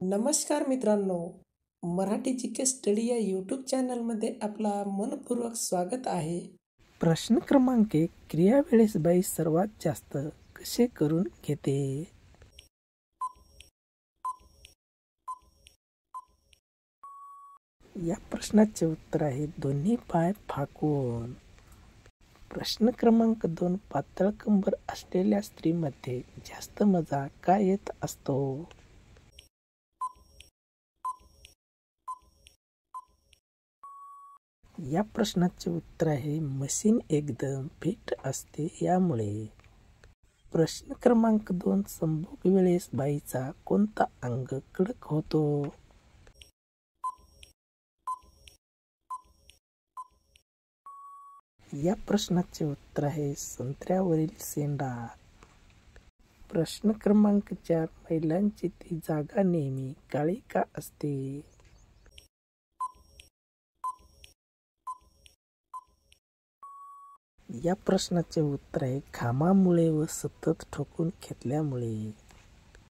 नमस्कार मित्रांनो, मराठी जी के स्टडी या यूट्यूब चॅनलमध्ये आपला मनपूर्वक स्वागत आहे. प्रश्न क्रमांक 1. क्रियावेळेस बाई सर्वात जास्त कसे करून घेते? या प्रश्नाचे उत्तर आहे दोन्ही पाय फाकून. प्रश्न क्रमांक 2. पातळ कंबर असलेल्या स्त्रीमध्ये जास्त मजा का येत असतो? या प्रश्नाचे उत्तर आहे मशीन एकदम फिट असते यामुळे. प्रश्न क्रमांक 2. संभोग वेळेस बाईचा कोणता अंग कडक होतो? या प्रश्नाचे उत्तर आहे संत्र्यावरील शेंडा. प्रश्न क्रमांक 4. महिलांची ती जागा नेहमी काळी का असते? या प्रश्नाचे उत्तर आहे घामामुळे व सतत ठोकून घेतल्यामुळे.